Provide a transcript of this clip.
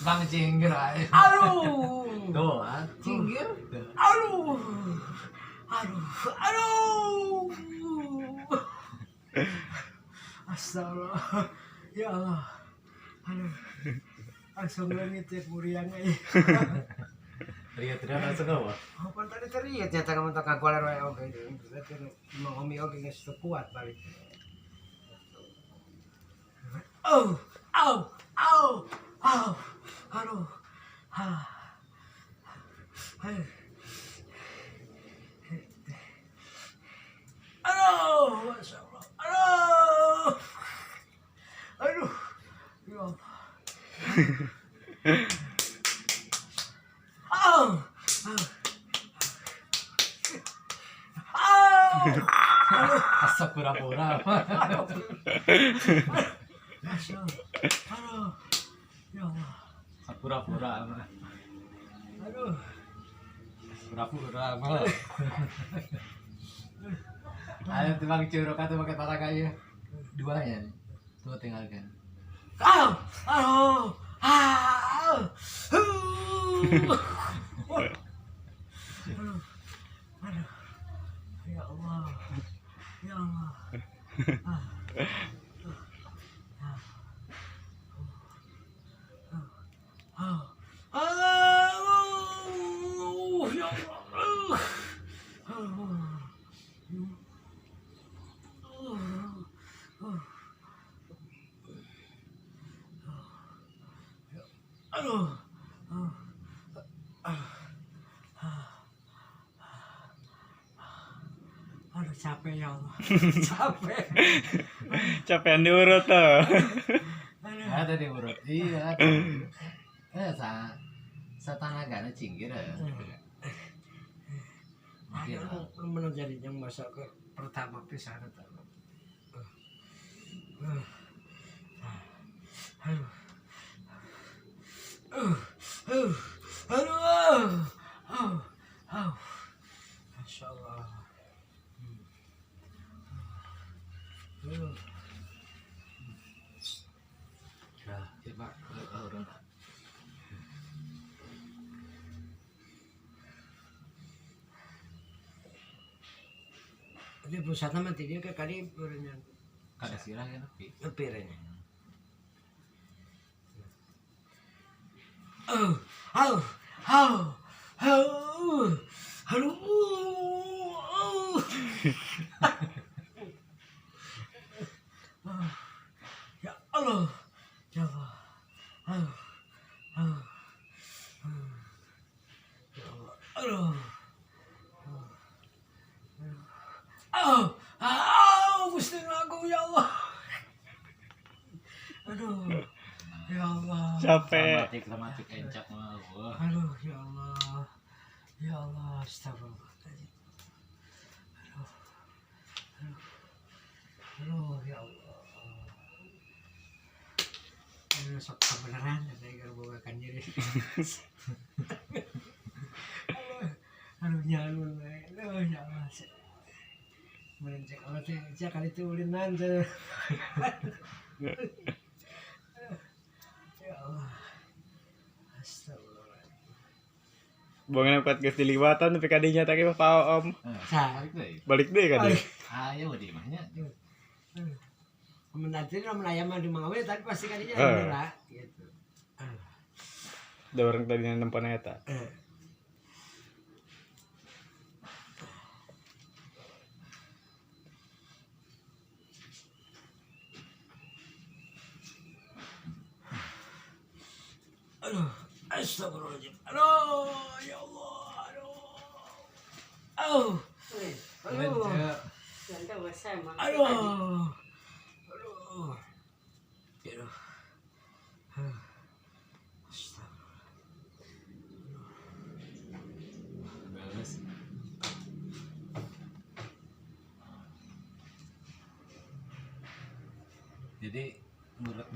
Bang cinggir aja. Aduh. Tuh, cinggir. Aduh. Aduh. Astagfirullah. Ya Allah. Aduh. Langsung langit ya muriang aja. Lihat tidak langsung apa? Apa tadi teriak nyata kamu tak kagualer wae oke. Mau homi oke geus kuat balik. Oh, au, au, au. Aduh. Ah. Aduh, Masya Allah. Aduh. Aduh. Ya Allah. Au. Au. Asap pura-pura. Masya Allah. Aduh. Ya Allah. Pura-pura. Aduh. Pura-pura malah. Ayo timbang curug atau pakai tata kayu. Duanya nih. Tuh tinggalkan. Au. Aduh. Au. Aduh. Aduh. Ya Allah. Ya Allah. Ya Allah. Aduh. Aduh capek ya Allah. Capek. Capean diurut tuh. Aduh. Ada di urut. Iya. Satanaga cinggir ya. Mana jadi yang masak ke pertama pisah ada. Masya Allah. Nah, coba urut. Jadi pusatnya mati dia ke kali berenya. Kada sirah ya tapi. Lepirnya. Aduh. Ya Allah. Ya Allah. Ya Allah. Aduh. Gusti aku ya Allah. Aduh. Ya Allah. Capek. Dramatik encak mah. Aduh, ya Allah. Ya Allah, astagfirullahaladzim. Aduh, ya Allah. Aduh, sok kebenaran, saya gerbogakan diri. Aduh, nyalun. Aduh, ya Allah. Merencek Allah, saya kali itu ulinan. Ya Allah. Astagfirullahaladzim. Buangin kuat geus diliwatan tapi kadinya tadi mah pao om. Balik deh. Balik deh kadi. Ayo di mana? Nanti namun ayam di Mangawe tapi pasti kadinya beneran gitu. Da orang tadinya nempan eta. Aduh, astagfirullahaladzim. Aduh, ya Allah. Aduh. Aduh. Aduh. Aduh. Aduh. Jadi menurut